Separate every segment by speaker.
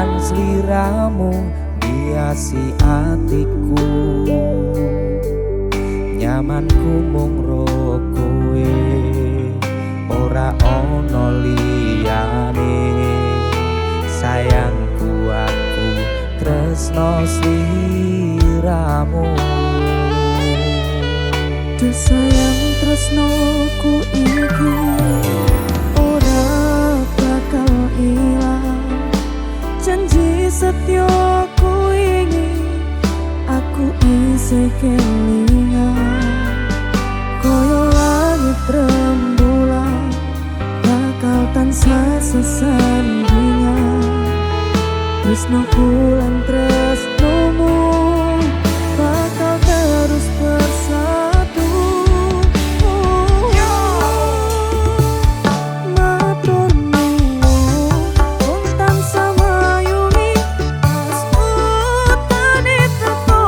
Speaker 1: marang sliramu hiasi atiku. Nyamanku mung ro kowe, ora ono liyane. Sayangku aku tresno sliramu.
Speaker 2: Duh sayang tresnoku iki ora bakal ilang. Janji setyaku ini aku isih kelingan. Koyo langit rembulan bakal tansah sesandingan. Tresnoku lan tresnomu bakal terus bersatu. Matur nuwun wong tansah mayungi asmutane teko.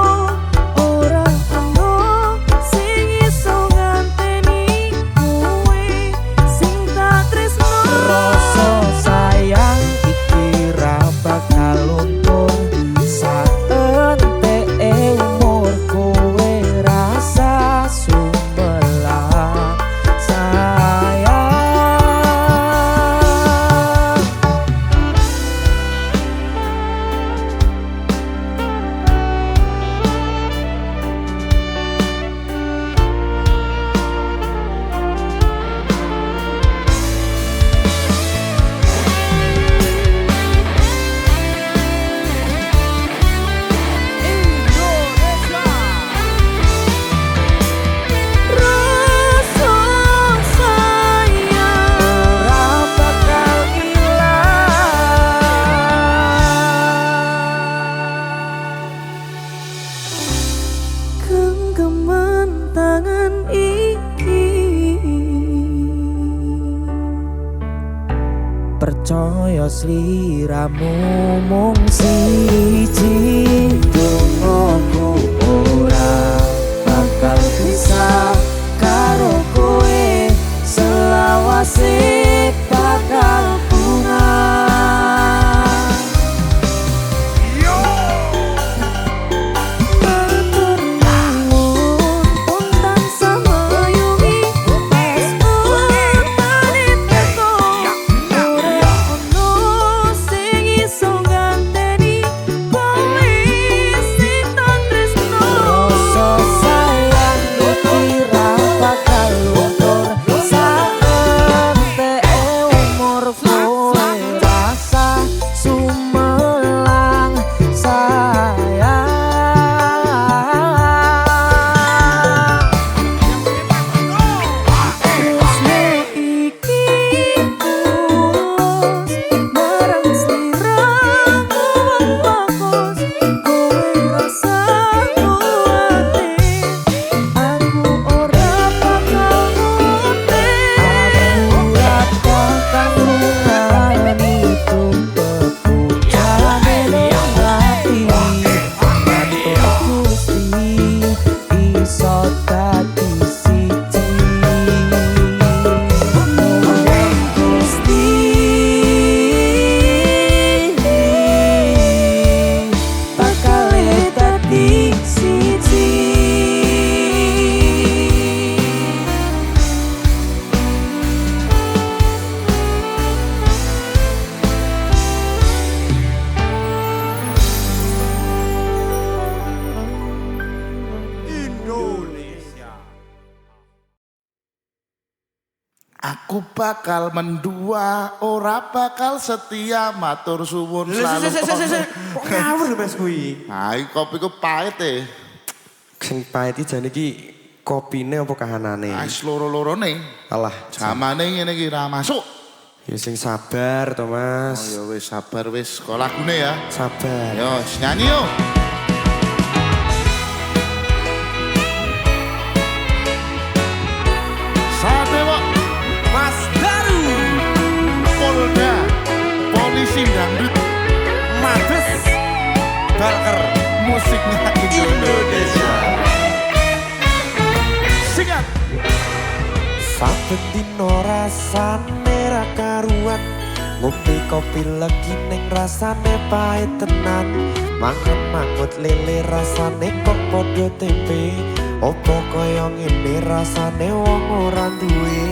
Speaker 2: Ora ono sing iso nganteni kowe sing tak tresno.
Speaker 1: Rasa sayang iki ra bakal luntur saenteke umur kowe rasa sumelang sayang.
Speaker 2: Rasa sayang
Speaker 1: Ora bakal ilang.
Speaker 2: genggaman tangan iki.
Speaker 1: Percaya sliramu mung siji, dongaku ora bakal bisa karo kowe selawase bakal bunga.
Speaker 2: Matur nuwun wong tansah mayungi asmutane teko. Ora ono sing iso nganteni kowe sing tak tresno.
Speaker 1: Rasa sayang iki ra bakal luntur saenteke umur kowe rasa sumelang sayang.
Speaker 2: Tresno iki tulus marang sliramu wong bagus. Kowe rasa kuatir aku ora bakal ngopeni.
Speaker 1: Aku ra bakal ngrungani tumpekku jane ning ati. Matur Gusti iso dadi siji. Gusti bakal dadi siji.
Speaker 3: Aku bakal mendua, ora bakal setia, matur suwun selalu.
Speaker 4: Kok ngawur lho Mas kuwi?
Speaker 3: Nah, iki kopiku pahit e.
Speaker 4: Sing pahit iki jane iki kopine apa kahanane?
Speaker 3: Wis loro-lorone.
Speaker 4: Alah,
Speaker 3: Jamane ngene iki ra masuk.
Speaker 4: ya sing sabar to
Speaker 3: Oh
Speaker 4: Mas.
Speaker 3: ya wis sabar wis, kok lagune ya.
Speaker 4: Sabar.
Speaker 3: Yo, wis nyanyi yo. Sate kok
Speaker 4: Mas Daru,
Speaker 3: Polda, polisi dangdut,
Speaker 4: Mabes, Balker,
Speaker 3: musiknya Indonesia. Singkat.
Speaker 1: Saben dino rasane ra karuan,
Speaker 4: Ngopi kopi lagi neng rasane pahit tenan. Mangan mangut lele rasane kok podo tempe. Opo koyo ngene rasane wong ora duwe.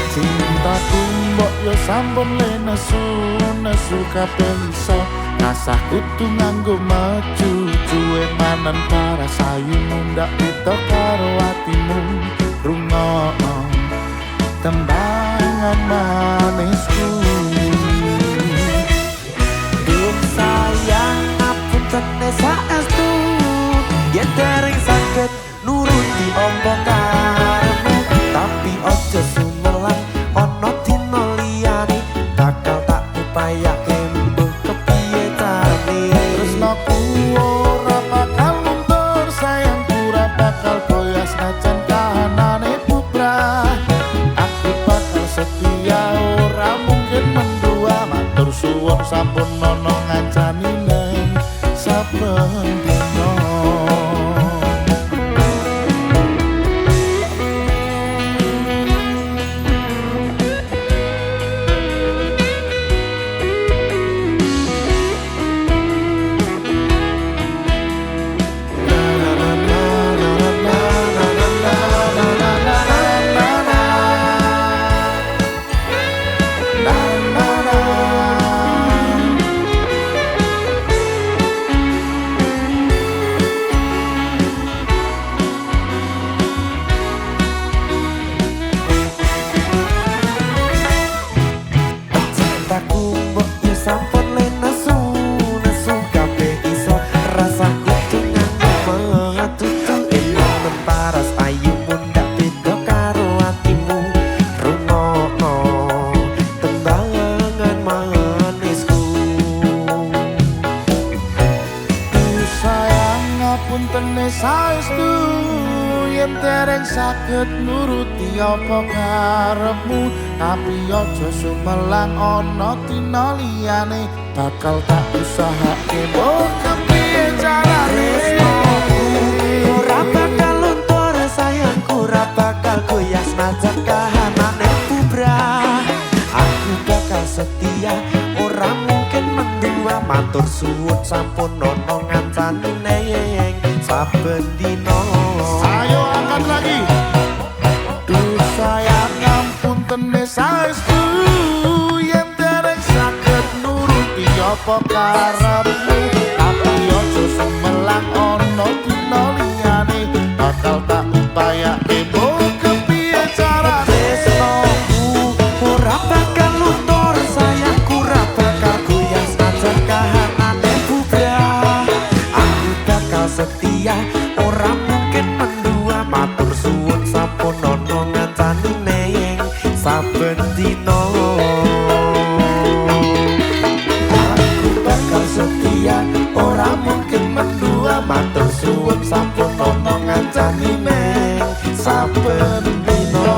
Speaker 3: Cintaku mbok yo sampun le nesu kabeh iso. Nasah kudu nganggo maju cuwe manen para sayumu ndak beda karo atimu. Rungokno tembangan manisku.
Speaker 4: Duh sayang ngapunten saestu yen dereng saged nuruti opo karepmu. Tapi ojo sumelang ana dina liyane bakal tak upayake mbuh kepiye carane.
Speaker 3: Tresnaku ora bakal luntur, sayangku ora bakal goyah senajan kahanane bubrah. Aku bakal setia ora mungkin mendua. Matur suwun sampun nono ngancani neng saben dina. Saestu yen dereng saged nuruti apa karepmu. Tapi aja sumelang ana dina liyane bakal tak usahake mbok kepiye carane.
Speaker 4: Ora bakal luntur sayangku, ora bakal goyah senajan kahanane bubrah. Aku bakal setia ora mungkin mendua. Matur suwun sampun ono ngancani neng saben dina.
Speaker 3: Ayo angkat lagi. Duh sayang ngapunten saestu yen dereng saged nuruti apa karepmu. Tapi aja sumelang ana dina liyane bakal tak upayake mbok kepiye carane.
Speaker 4: Tresnaku ora bakal luntur sayangku, ora bakal goyah senajan kahanane bubrah. Aku bakal setia ora mungkin mendua. Matur suwun sampun ono ngancani neng saben dina. Aku bakal setia ora mungkin mendua. Matur suwun sampun ono ngancani neng saben dina.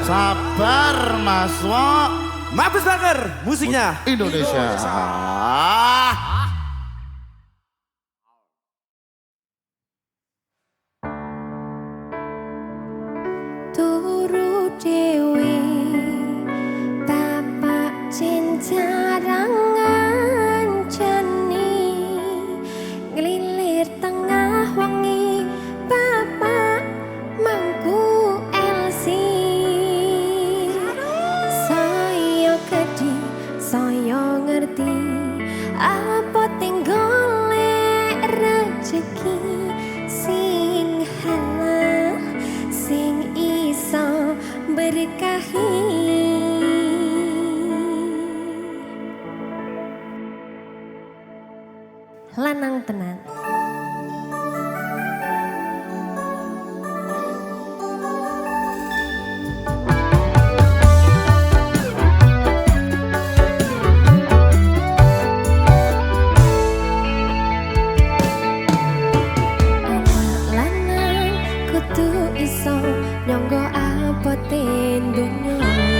Speaker 3: Sabar Mas Wok.
Speaker 2: Mabes Bakar musiknya
Speaker 3: Indonesia.
Speaker 5: Turu dewe bapak cincarangan jani ngelilir tengah wangi bapak mangku LC. Saya kedi saya ngerti apa tinggolek rezeki sing halal sing iso berkahi. Lanang tenan. Lanang kudu iso nyangga abote donya.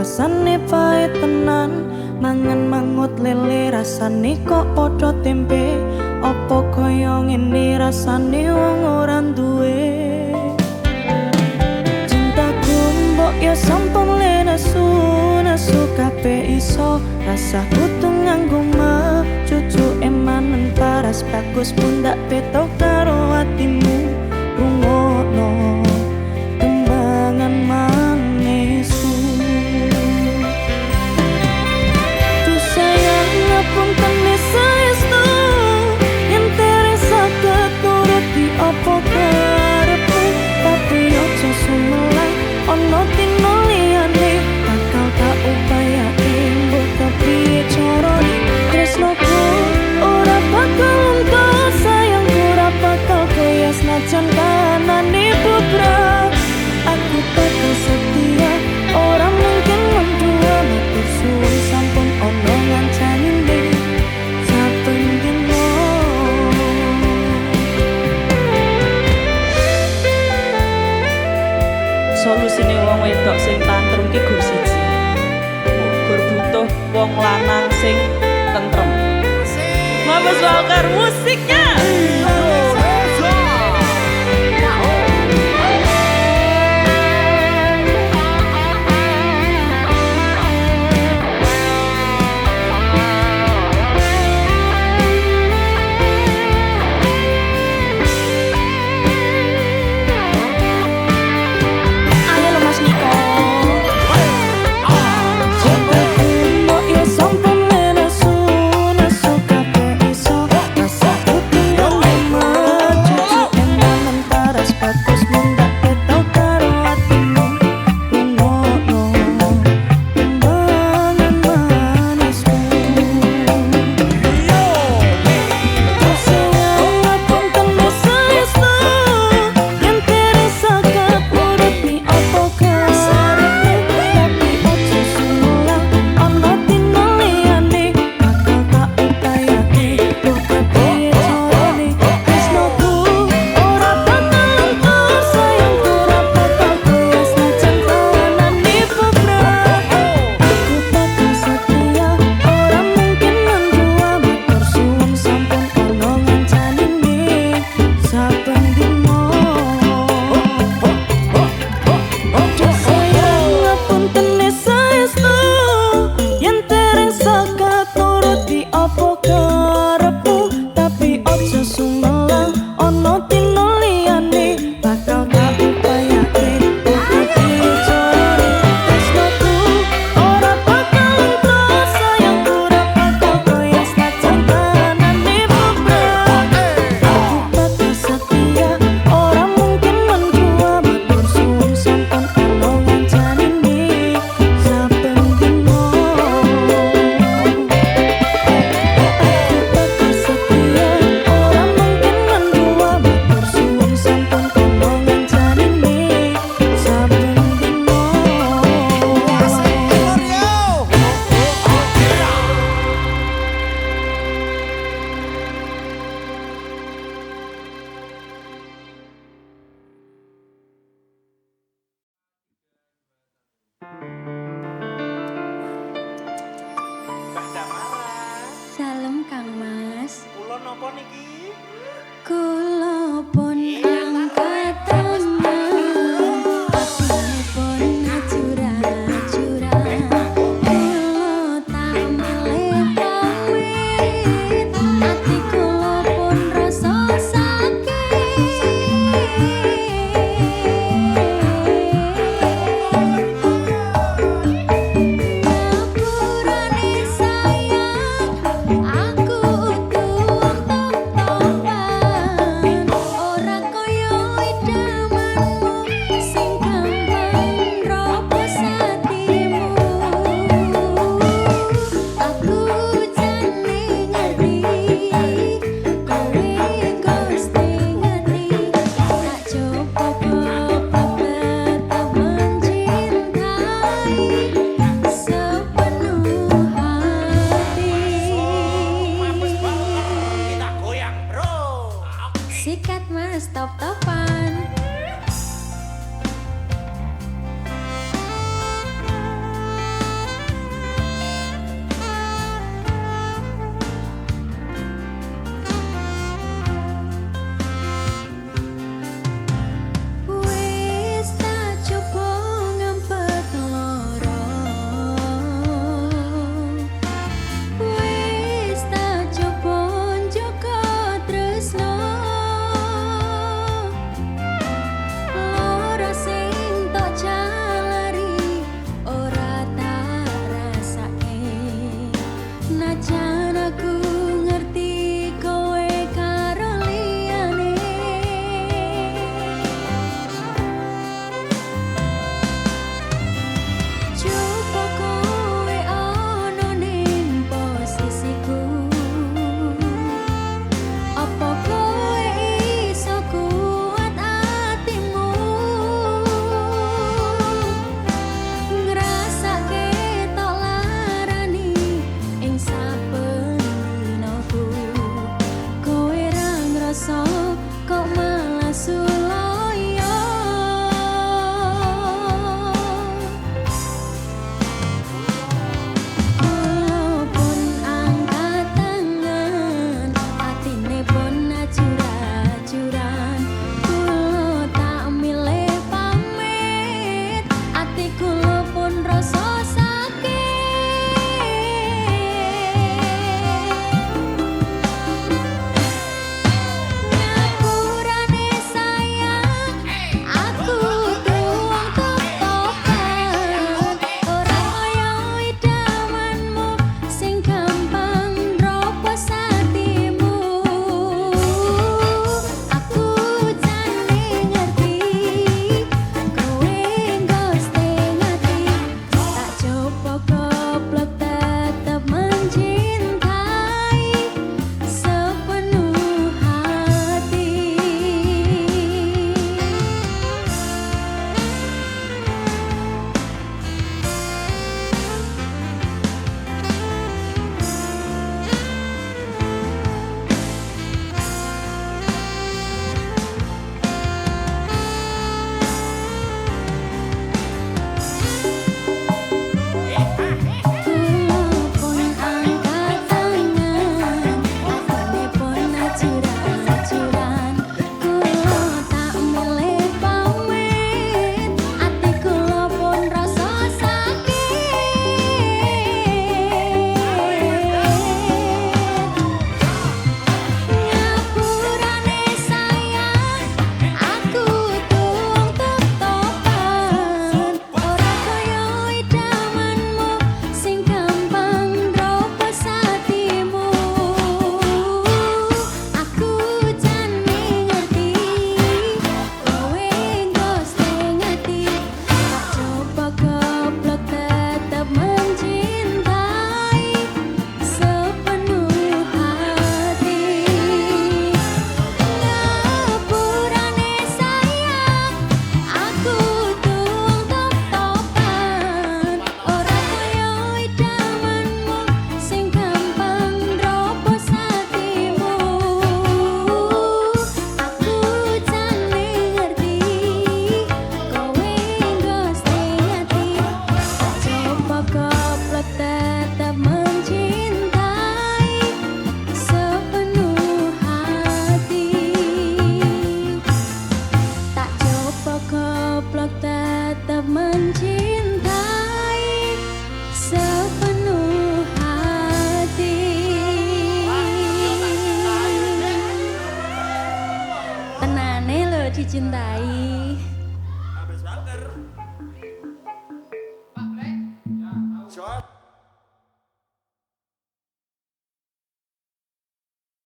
Speaker 1: rasane pahit tenan. Mangan mangut lele rasane kok padha tempe. Apa kaya ngene rasane wong ora duwe. Cintaku mbok ya sampun le nesu kabeh iso. Rasaku tuh nganggo cucu emanen paras bagus pun ndak petok karo atimu. Rungokno tembangan manisku. Tuh sayang ngapunten saestu yen tereng saged nuruti apa karepmu. Tapi ojo sumelang ono dino liyane bakal tak upayake mbok kepiye carane. Tresnoku ora bakal entuk, sayangku ora bakal koyo senajan kanane bubrah. Aku bakal setia, ora mungkin mendua. Matur suwun sampun ono ngancanine saben dino.
Speaker 6: Solusine wong wedok sing tantrum ki gur siji. Gur butuh wong lanang sing tentrem. Mas Walker musiknya.
Speaker 1: Cintaku mbok ya sampun le nesu kabeh iso. Rasaku tuh
Speaker 5: tenane lo dicintai.
Speaker 2: Abis Walker.